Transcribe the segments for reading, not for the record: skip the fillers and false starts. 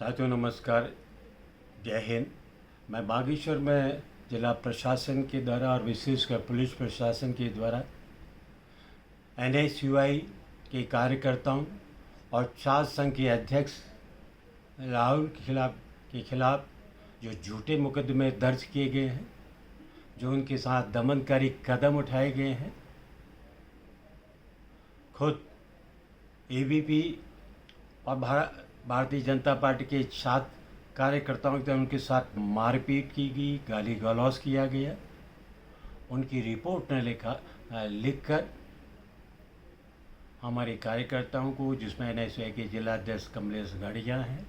साथियों नमस्कार, जय हिंद। मैं बागेश्वर में जिला प्रशासन के द्वारा और विशेषकर पुलिस प्रशासन के द्वारा NSUI के कार्यकर्ताओं और छात्र संघ के अध्यक्ष राहुल के खिलाफ जो झूठे मुकदमे दर्ज किए गए हैं, जो उनके साथ दमनकारी कदम उठाए गए हैं, खुद ABP और भारतीय जनता पार्टी के छात्र कार्यकर्ताओं के उनके साथ मारपीट की गई, गाली गलौज किया गया। उनकी रिपोर्ट ने लिखकर हमारे कार्यकर्ताओं को, जिसमें NSUI के जिला अध्यक्ष कमलेश गढ़िया हैं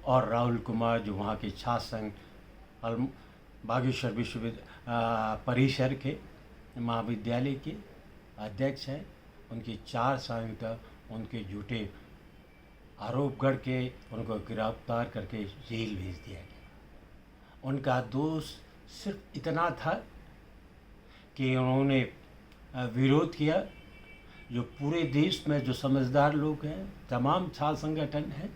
और राहुल कुमार जो वहाँ के छात्र संघ बागेश्वर विश्वविद्यालय परिसर के महाविद्यालय के अध्यक्ष हैं, उनकी 4 संयुक्त उनके झूठे आरोप गढ़ के उनको गिरफ्तार करके जेल भेज दिया गया। उनका दोष सिर्फ इतना था कि उन्होंने विरोध किया। जो पूरे देश में जो समझदार लोग हैं, तमाम छात्र संगठन हैं,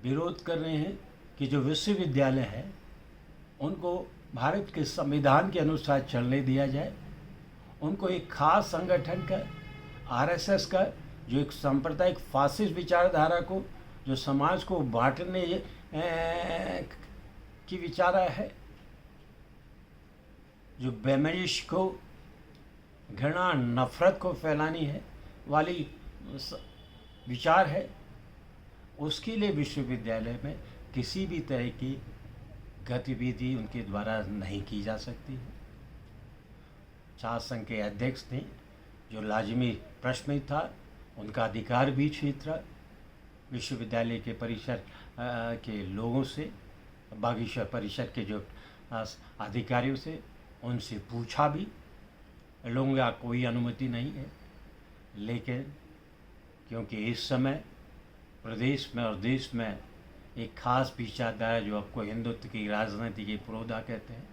विरोध कर रहे हैं कि जो विश्वविद्यालय है उनको भारत के संविधान के अनुसार चलने दिया जाए। उनको एक खास संगठन का, RSS का, जो एक सांप्रदायिक फासिस्ट विचारधारा को, जो समाज को बांटने की विचारा है, जो बेमनीश को घृणा नफरत को फैलानी है वाली विचार है, उसके लिए विश्वविद्यालय में किसी भी तरह की गतिविधि उनके द्वारा नहीं की जा सकती है। छात्र संघ के अध्यक्ष ने जो लाजिमी प्रश्न में था, उनका अधिकार भी क्षेत्र विश्वविद्यालय के परिसर के लोगों से, बागेश्वर परिषद के जो अधिकारियों से, उनसे पूछा भी। लोगों का कोई अनुमति नहीं है, लेकिन क्योंकि इस समय प्रदेश में और देश में एक खास विचारधारा, जो आपको हिंदुत्व की राजनीति के पुरोधा कहते हैं,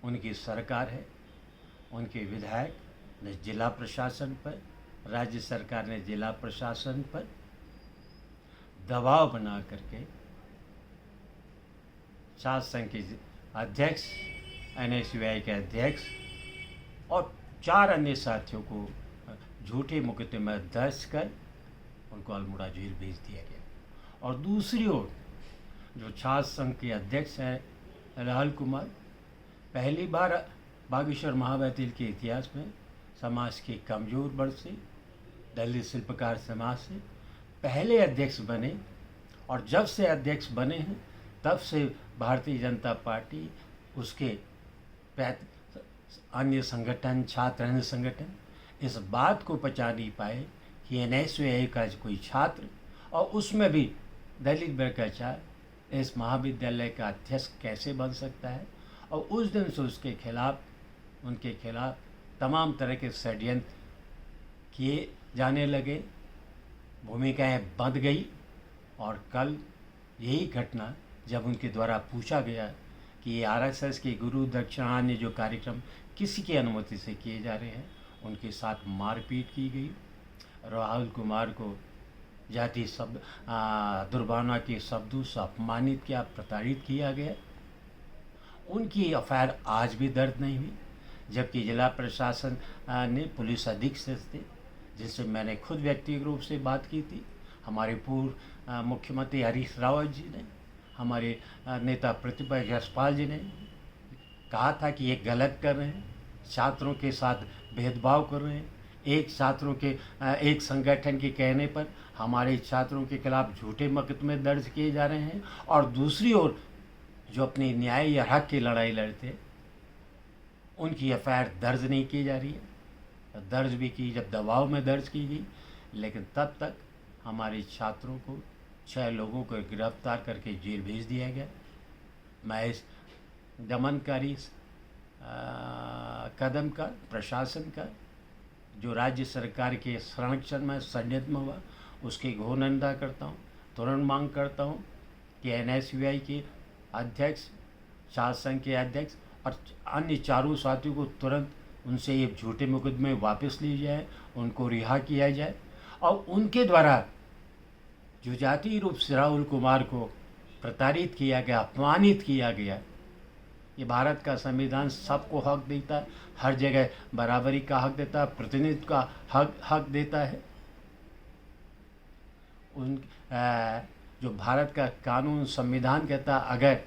उनकी सरकार है। उनके विधायक ने जिला प्रशासन पर, राज्य सरकार ने जिला प्रशासन पर दबाव बना करके छात्र संघ के अध्यक्ष, NSUI के अध्यक्ष और 4 अन्य साथियों को झूठे मुकदमे दर्ज कर उनको अल्मोड़ा जेल भेज दिया गया। और दूसरी ओर जो छात्र संघ के अध्यक्ष हैं राहुल कुमार, पहली बार बागेश्वर महाविद्यालय के इतिहास में समाज के कमजोर वर्ग से, दलित शिल्पकार समाज से पहले अध्यक्ष बने। और जब से अध्यक्ष बने हैं तब से भारतीय जनता पार्टी, उसके अन्य संगठन, छात्र अन्य संगठन इस बात को पचा नहीं पाए कि NSUI का कोई छात्र, और उसमें भी दलित वर्ग का छात्र, इस महाविद्यालय का अध्यक्ष कैसे बन सकता है। और उस दिन से उसके खिलाफ, उनके खिलाफ तमाम तरह के षड्यंत्र किए जाने लगे, भूमिकाएं बंध गई। और कल यही घटना जब उनके द्वारा पूछा गया कि ये RSS के गुरु दक्षिणान्य जो कार्यक्रम किसी की अनुमति से किए जा रहे हैं, उनके साथ मारपीट की गई। राहुल कुमार को जाति शब्द, दुर्भावना के शब्दों से अपमानित किया, प्रताड़ित किया गया। उनकी एफआईआर आज भी दर्ज नहीं हुई, जबकि जिला प्रशासन ने पुलिस अधीक्षक थे, जिससे मैंने खुद व्यक्तिगत रूप से बात की थी। हमारे पूर्व मुख्यमंत्री हरीश रावत जी ने, हमारे नेता प्रतिपक्ष यशपाल जी ने कहा था कि ये गलत कर रहे हैं, छात्रों के साथ भेदभाव कर रहे हैं। एक संगठन के कहने पर हमारे छात्रों के खिलाफ झूठे मुकदमे दर्ज किए जा रहे हैं, और दूसरी ओर जो अपनी न्याय या हक की लड़ाई लड़ते, उनकी एफआईआर दर्ज नहीं की जा रही है। दर्ज भी की, जब दबाव में दर्ज की गई, लेकिन तब तक हमारे छात्रों को, 6 लोगों को गिरफ्तार करके जेल भेज दिया गया। मैं इस दमनकारी कदम का, प्रशासन का, जो राज्य सरकार के संरक्षण में षड्यंत्र में हुआ, उसकी घोर निंदा करता हूँ। तुरंत मांग करता हूँ कि NSUI के अध्यक्ष, छात्र संघ के अध्यक्ष और अन्य 4 साथियों को तुरंत उनसे ये झूठे मुकदमे वापस लिए जाए, उनको रिहा किया जाए, और उनके द्वारा जो जातीय रूप से राहुल कुमार को प्रताड़ित किया गया, अपमानित किया गया, ये भारत का संविधान सबको हक देता है, हर जगह बराबरी का हक देता है, प्रतिनिधित्व का हक देता है। जो भारत का कानून संविधान कहता है, अगर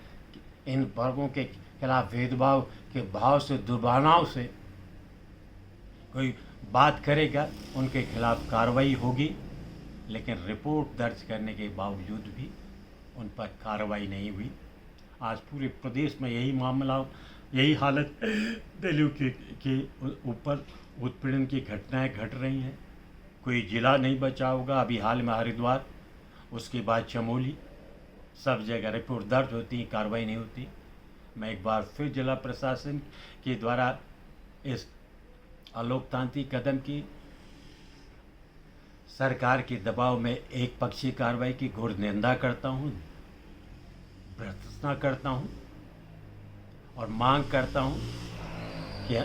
इन वर्गों के खिलाफ भेदभाव के भाव से, दुर्भावनाओं से कोई बात करेगा, उनके खिलाफ कार्रवाई होगी। लेकिन रिपोर्ट दर्ज करने के बावजूद भी उन पर कार्रवाई नहीं हुई। आज पूरे प्रदेश में यही मामला, यही हालत दलियों के ऊपर उत्पीड़न की घटनाएं घट रही हैं। कोई जिला नहीं बचा होगा। अभी हाल में हरिद्वार, उसके बाद चमोली, सब जगह रिपोर्ट दर्ज होती, कार्रवाई नहीं होती। मैं एक बार फिर जिला प्रशासन के द्वारा इस अलोकतांत्रिक कदम की, सरकार के दबाव में एक पक्षीय कार्रवाई की घोर निंदा करता हूँ, भर्त्सना करता हूँ और मांग करता हूँ कि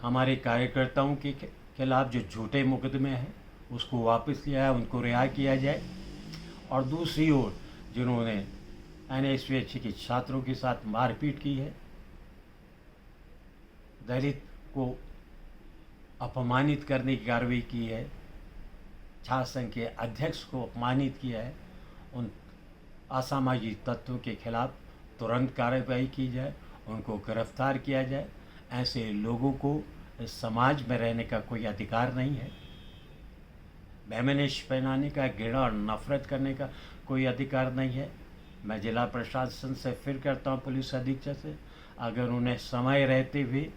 हमारे कार्यकर्ताओं के खिलाफ जो झूठे मुकदमे हैं उसको वापस लिया है, उनको रिहा किया जाए। और दूसरी ओर जिन्होंने NSUH के छात्रों के साथ मारपीट की है, दलित को अपमानित करने की कार्रवाई की है, छात्र संघ के अध्यक्ष को अपमानित किया है, उन असामाजिक तत्वों के खिलाफ तुरंत कार्रवाई की जाए, उनको गिरफ्तार किया जाए। ऐसे लोगों को इस समाज में रहने का कोई अधिकार नहीं है। वैमनस्य पहनाने का, घृणा और नफरत करने का कोई अधिकार नहीं है। मैं जिला प्रशासन से फिर करता हूँ, पुलिस अधीक्षक से, अगर उन्हें समय रहते हुए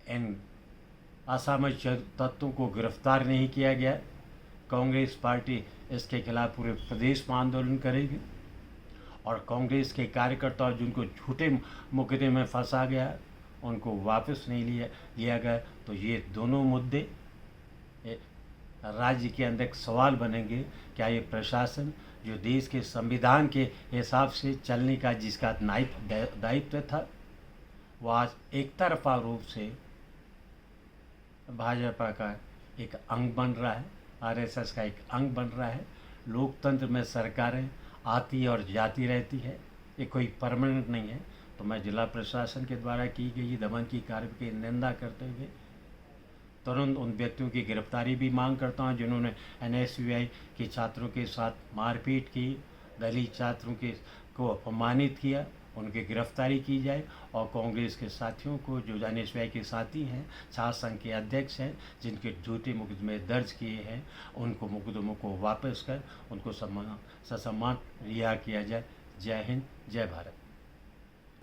इन असामाजिक तत्वों को गिरफ्तार नहीं किया गया, कांग्रेस पार्टी इसके खिलाफ पूरे प्रदेश में आंदोलन करेगी। और कांग्रेस के कार्यकर्ता जिनको झूठे मुकदमे में फंसा गया, उनको वापस नहीं लिया गया, तो ये दोनों मुद्दे राज्य के अंदर एक सवाल बनेंगे। क्या ये प्रशासन जो देश के संविधान के हिसाब से चलने का जिसका दायित्व था, वो आज एक तरफा रूप से भाजपा का एक अंग बन रहा है, RSS का एक अंग बन रहा है। लोकतंत्र में सरकारें आती और जाती रहती है, ये कोई परमानेंट नहीं है। तो मैं जिला प्रशासन के द्वारा की गई दमन की कार्रवाई की निंदा करते हुए तुरंत उन व्यक्तियों की गिरफ्तारी भी मांग करता हूं जिन्होंने NSUI के छात्रों के साथ मारपीट की, दलित छात्रों को अपमानित किया, उनकी गिरफ्तारी की जाए। और कांग्रेस के साथियों को, जो NSUI के साथी हैं, छात्र संघ के अध्यक्ष हैं, जिनके झूठे मुकदमे दर्ज किए हैं, उनको मुकदमों को वापस कर उनको ससम्मान रिहा किया जाए। जय हिंद, जय भारत।